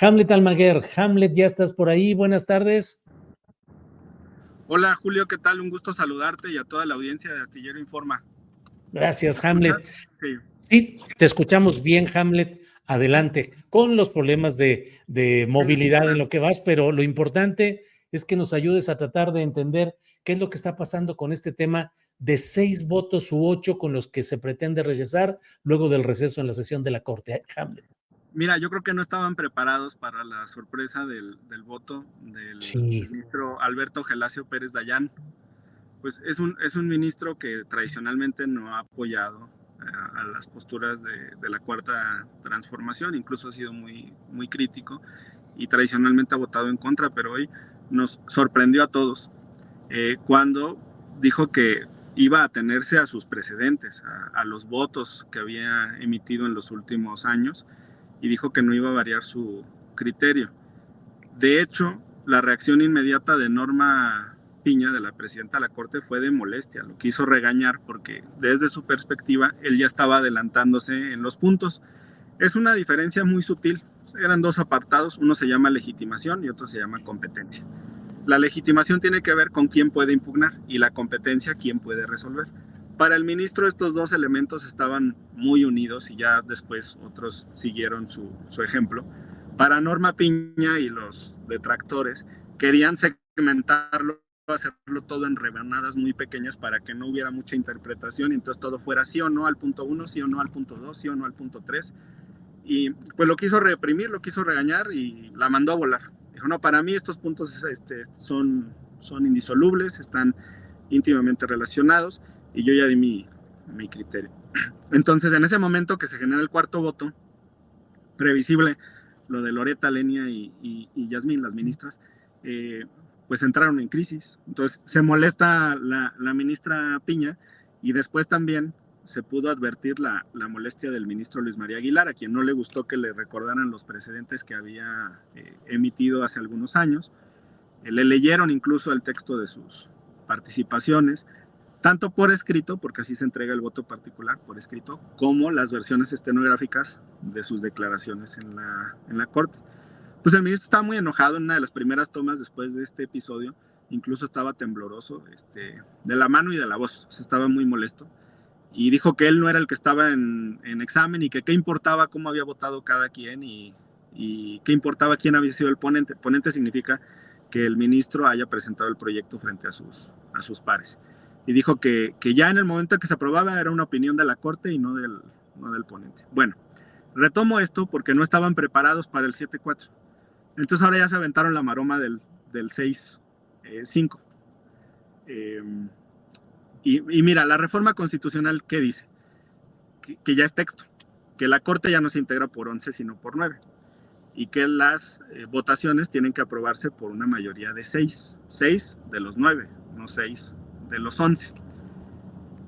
Hamlet Almaguer. Hamlet, ¿ya estás por ahí? Buenas tardes. Hola Julio, ¿qué tal? Un gusto saludarte y a toda la audiencia de Astillero Informa. Gracias, Hamlet. Sí. Sí, te escuchamos bien, Hamlet. Adelante, con los problemas de movilidad en lo que vas, pero lo importante es que nos ayudes a tratar de entender qué es lo que está pasando con este tema de 6 votos u 8 con los que se pretende regresar luego del receso en la sesión de la Corte. Hamlet. Mira, yo creo que no estaban preparados para la sorpresa del voto del ministro Alberto Gelasio Pérez Dayán. Pues es un ministro que tradicionalmente no ha apoyado a las posturas de la Cuarta Transformación, incluso ha sido muy, muy crítico y tradicionalmente ha votado en contra, pero hoy nos sorprendió a todos cuando dijo que iba a atenerse a sus precedentes, a los votos que había emitido en los últimos años, y dijo que no iba a variar su criterio. De hecho, la reacción inmediata de Norma Piña, de la presidenta de la Corte, fue de molestia. Lo quiso regañar porque desde su perspectiva él ya estaba adelantándose en los puntos. Es una diferencia muy sutil. Eran dos apartados, uno se llama legitimación y otro se llama competencia. La legitimación tiene que ver con quién puede impugnar y la competencia quién puede resolver. Para el ministro estos dos elementos estaban muy unidos y ya después otros siguieron su ejemplo. Para Norma Piña y los detractores querían segmentarlo, hacerlo todo en rebanadas muy pequeñas para que no hubiera mucha interpretación y entonces todo fuera sí o no al punto 1, sí o no al punto 2, sí o no al punto 3. Y pues lo quiso reprimir, lo quiso regañar y la mandó a volar. Dijo, no, para mí estos puntos son indisolubles, están íntimamente relacionados y yo ya di mi criterio. Entonces, en ese momento que se genera el cuarto voto, previsible, lo de Loretta, Lenia y Yasmín, las ministras, pues entraron en crisis. Entonces, se molesta la ministra Piña y después también se pudo advertir la molestia del ministro Luis María Aguilar, a quien no le gustó que le recordaran los precedentes que había emitido hace algunos años. Le leyeron incluso el texto de sus participaciones, tanto por escrito, porque así se entrega el voto particular por escrito, como las versiones estenográficas de sus declaraciones en la Corte. Pues el ministro estaba muy enojado en una de las primeras tomas después de este episodio, incluso estaba tembloroso de la mano y de la voz, estaba muy molesto, y dijo que él no era el que estaba en examen y que qué importaba cómo había votado cada quien y qué importaba quién había sido el ponente. Ponente significa que el ministro haya presentado el proyecto frente a sus pares. Y dijo que ya en el momento en que se aprobaba era una opinión de la Corte y no del ponente. Bueno, retomo esto porque no estaban preparados para el 7-4. Entonces ahora ya se aventaron la maroma del 6-5. Y mira, la reforma constitucional, ¿qué dice? Que ya es texto, que la Corte ya no se integra por 11, sino por 9. Y que las votaciones tienen que aprobarse por una mayoría de 6. 6 de los 9, no 6 de los 11.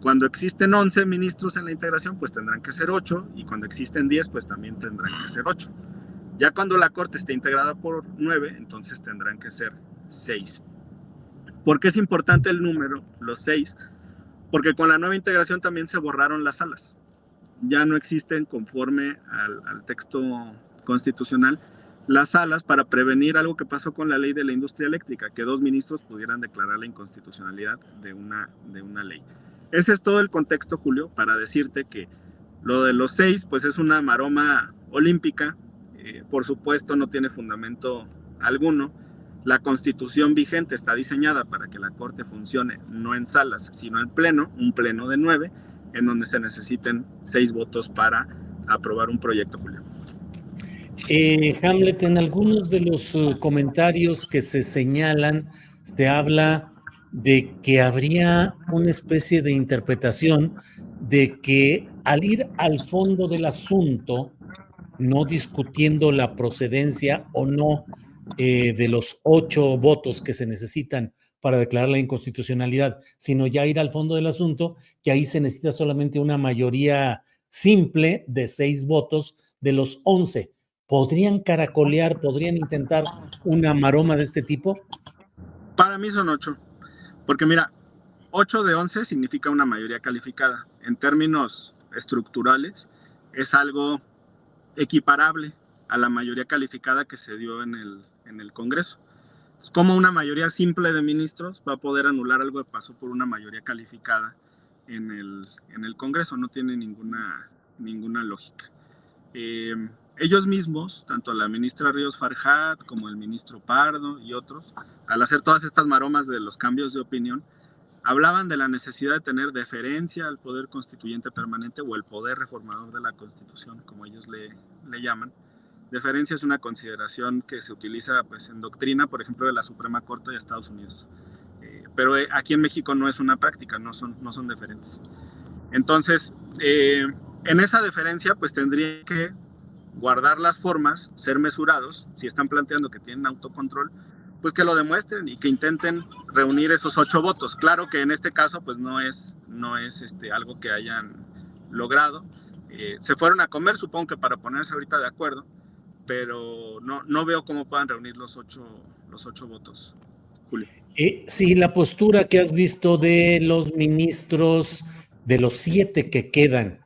Cuando existen 11 ministros en la integración, pues tendrán que ser 8, y cuando existen 10, pues también tendrán que ser 8. Ya cuando la Corte esté integrada por 9, entonces tendrán que ser 6. ¿Por qué es importante el número, los 6? Porque con la nueva integración también se borraron las salas. Ya no existen, conforme al texto constitucional, las salas para prevenir algo que pasó con la ley de la industria eléctrica, que 2 ministros pudieran declarar la inconstitucionalidad de una ley. Ese es todo el contexto, Julio, para decirte que lo de los 6, pues es una maroma olímpica. Por supuesto, no tiene fundamento alguno. La Constitución vigente está diseñada para que la Corte funcione no en salas, sino en pleno, un pleno de 9, en donde se necesiten 6 votos para aprobar un proyecto, Julio. Hamlet, en algunos de los comentarios que se señalan, se habla de que habría una especie de interpretación de que al ir al fondo del asunto, no discutiendo la procedencia o no de los 8 votos que se necesitan para declarar la inconstitucionalidad, sino ya ir al fondo del asunto, que ahí se necesita solamente una mayoría simple de 6 votos de los 11. ¿Podrían caracolear, podrían intentar una maroma de este tipo? Para mí son 8, porque mira, 8 de 11 significa una mayoría calificada. En términos estructurales, es algo equiparable a la mayoría calificada que se dio en el Congreso. Como una mayoría simple de ministros va a poder anular algo que pasó por una mayoría calificada en el Congreso? No tiene ninguna lógica. Ellos mismos, tanto la ministra Ríos Farjat como el ministro Pardo y otros, al hacer todas estas maromas de los cambios de opinión, hablaban de la necesidad de tener deferencia al poder constituyente permanente o el poder reformador de la Constitución, como ellos le llaman. Deferencia es una consideración que se utiliza pues, en doctrina, por ejemplo, de la Suprema Corte de Estados Unidos. Pero aquí en México no es una práctica, no son deferentes. Entonces, en esa deferencia, pues tendría que guardar las formas, ser mesurados. Si están planteando que tienen autocontrol, pues que lo demuestren y que intenten reunir esos 8 votos. Claro que en este caso, pues no es algo que hayan logrado. Se fueron a comer, supongo que para ponerse ahorita de acuerdo, pero no veo cómo puedan reunir los ocho votos, Julio. Sí, la postura que has visto de los ministros, de los 7 que quedan,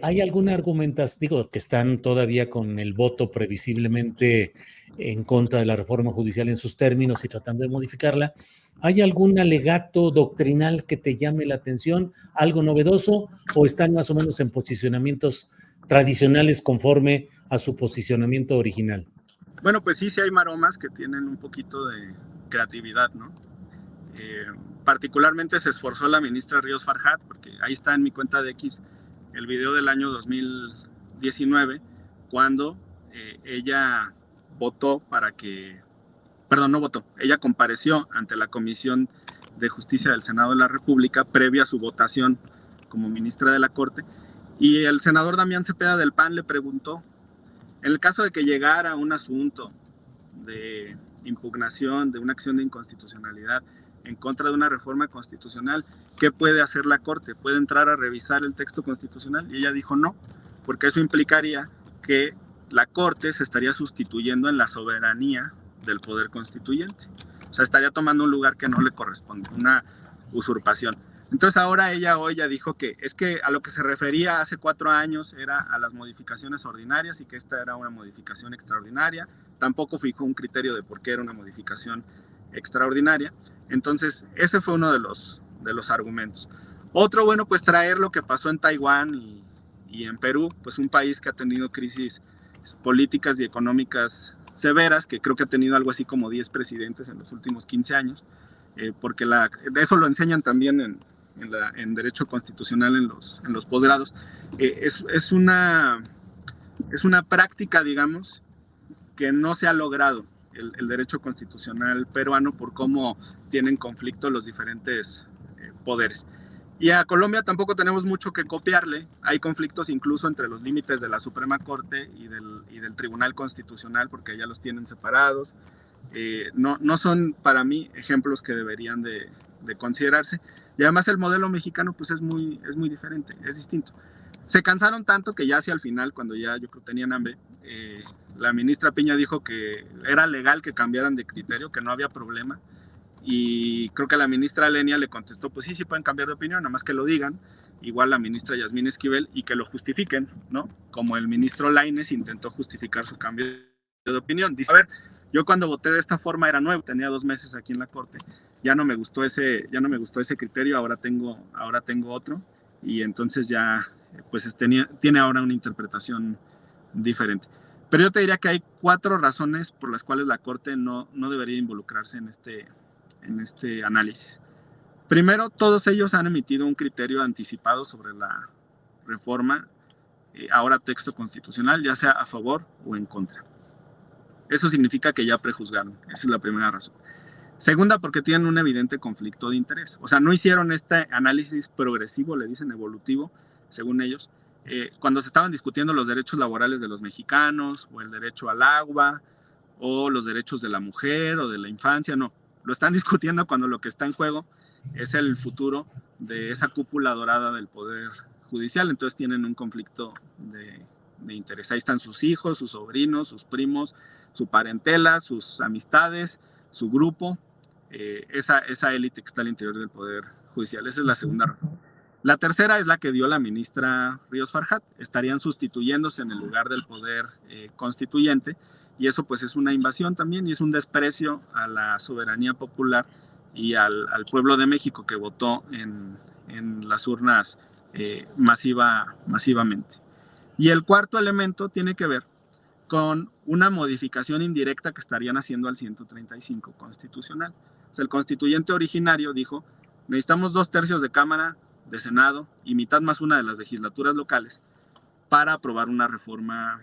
¿hay alguna argumentación? Digo, que están todavía con el voto previsiblemente en contra de la reforma judicial en sus términos y tratando de modificarla. ¿Hay algún alegato doctrinal que te llame la atención, algo novedoso, o están más o menos en posicionamientos tradicionales conforme a su posicionamiento original? Bueno, pues sí hay maromas que tienen un poquito de creatividad, ¿no? Particularmente se esforzó la ministra Ríos Farjat, porque ahí está en mi cuenta de X el video del año 2019, cuando ella votó ella compareció ante la Comisión de Justicia del Senado de la República previa a su votación como ministra de la Corte, y el senador Damián Cepeda del PAN le preguntó, en el caso de que llegara un asunto de impugnación, de una acción de inconstitucionalidad en contra de una reforma constitucional, ¿qué puede hacer la Corte? ¿Puede entrar a revisar el texto constitucional? Y ella dijo no, porque eso implicaría que la Corte se estaría sustituyendo en la soberanía del poder constituyente. O sea, estaría tomando un lugar que no le corresponde, una usurpación. Entonces ahora hoy ya dijo que es que a lo que se refería hace 4 años era a las modificaciones ordinarias y que esta era una modificación extraordinaria. Tampoco fijó un criterio de por qué era una modificación extraordinaria. Entonces ese fue uno de los argumentos. Otro, bueno, pues traer lo que pasó en Taiwán y en Perú, pues un país que ha tenido crisis políticas y económicas severas, que creo que ha tenido algo así como 10 presidentes en los últimos 15 años, porque eso lo enseñan también en Derecho Constitucional en los posgrados. Es una práctica, digamos, que no se ha logrado el derecho constitucional peruano por cómo tienen conflicto los diferentes poderes. Y a Colombia tampoco tenemos mucho que copiarle. Hay conflictos incluso entre los límites de la Suprema Corte y del Tribunal Constitucional, porque ya los tienen separados. No son para mí ejemplos que deberían de considerarse. Y además el modelo mexicano pues es muy diferente, es distinto. Se cansaron tanto que ya hacia el final, cuando ya yo creo tenían hambre, la ministra Piña dijo que era legal que cambiaran de criterio, que no había problema. Y creo que la ministra Lenia le contestó, pues sí pueden cambiar de opinión, nada más que lo digan. Igual la ministra Yasmín Esquivel, y que lo justifiquen, ¿no? Como el ministro Lainez intentó justificar su cambio de opinión. Dice, a ver, yo cuando voté de esta forma era nuevo, tenía 2 meses aquí en la Corte, ya no me gustó ese criterio, ahora tengo otro, y entonces ya pues tiene ahora una interpretación diferente. Pero yo te diría que hay 4 razones por las cuales la Corte no debería involucrarse en este análisis. Primero, todos ellos han emitido un criterio anticipado sobre la reforma, ahora texto constitucional, ya sea a favor o en contra. Eso significa que ya prejuzgaron. Esa es la primera razón. Segunda, porque tienen un evidente conflicto de interés. O sea, no hicieron este análisis progresivo, le dicen evolutivo, según ellos, cuando se estaban discutiendo los derechos laborales de los mexicanos, o el derecho al agua, o los derechos de la mujer o de la infancia. No, lo están discutiendo cuando lo que está en juego es el futuro de esa cúpula dorada del Poder Judicial. Entonces tienen un conflicto de interés. Ahí están sus hijos, sus sobrinos, sus primos, su parentela, sus amistades, su grupo, esa élite que está al interior del Poder Judicial. Esa es la segunda razón. La tercera es la que dio la ministra Ríos Farjat. Estarían sustituyéndose en el lugar del poder constituyente, y eso pues es una invasión también y es un desprecio a la soberanía popular y al pueblo de México que votó en las urnas masivamente. Y el cuarto elemento tiene que ver con una modificación indirecta que estarían haciendo al 135 constitucional. O sea, el constituyente originario dijo, necesitamos 2/3 de Cámara, de Senado y mitad más una de las legislaturas locales para aprobar una reforma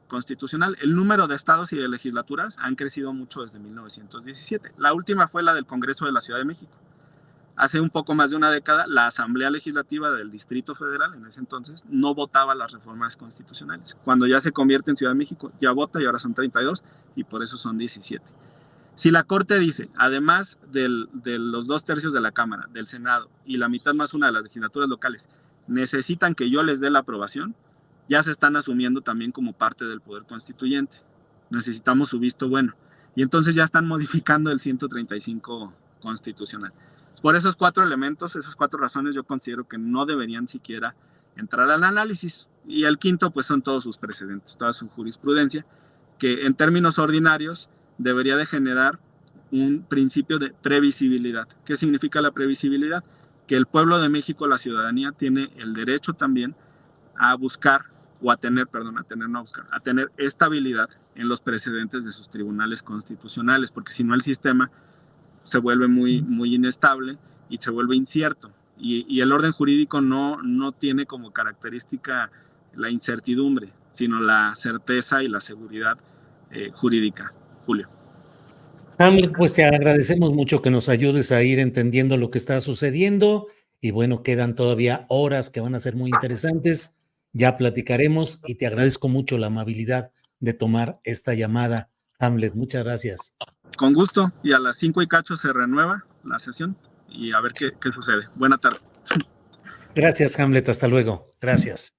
constitucional. El número de estados y de legislaturas han crecido mucho desde 1917. La última fue la del Congreso de la Ciudad de México. Hace un poco más de una década, la Asamblea Legislativa del Distrito Federal, en ese entonces, no votaba las reformas constitucionales. Cuando ya se convierte en Ciudad de México, ya vota y ahora son 32 y por eso son 17. Si la Corte dice, además de los 2/3 de la Cámara, del Senado y la mitad más una de las legislaturas locales, necesitan que yo les dé la aprobación, ya se están asumiendo también como parte del poder constituyente. Necesitamos su visto bueno. Y entonces ya están modificando el 135 constitucional. Por esos 4 elementos, esas 4 razones, yo considero que no deberían siquiera entrar al análisis. Y el quinto, pues son todos sus precedentes, toda su jurisprudencia, que en términos ordinarios debería de generar un principio de previsibilidad. ¿Qué significa la previsibilidad? Que el pueblo de México, la ciudadanía, tiene el derecho también a buscar, o a tener estabilidad en los precedentes de sus tribunales constitucionales, porque si no el sistema se vuelve muy, muy inestable y se vuelve incierto. Y el orden jurídico no tiene como característica la incertidumbre, sino la certeza y la seguridad jurídica. Julio. Hamlet, pues te agradecemos mucho que nos ayudes a ir entendiendo lo que está sucediendo y bueno, quedan todavía horas que van a ser muy interesantes. Ya platicaremos y te agradezco mucho la amabilidad de tomar esta llamada. Hamlet, muchas gracias. Con gusto, y a las 5 y cacho se renueva la sesión y a ver qué sucede. Buena tarde. Gracias, Hamlet, hasta luego. Gracias.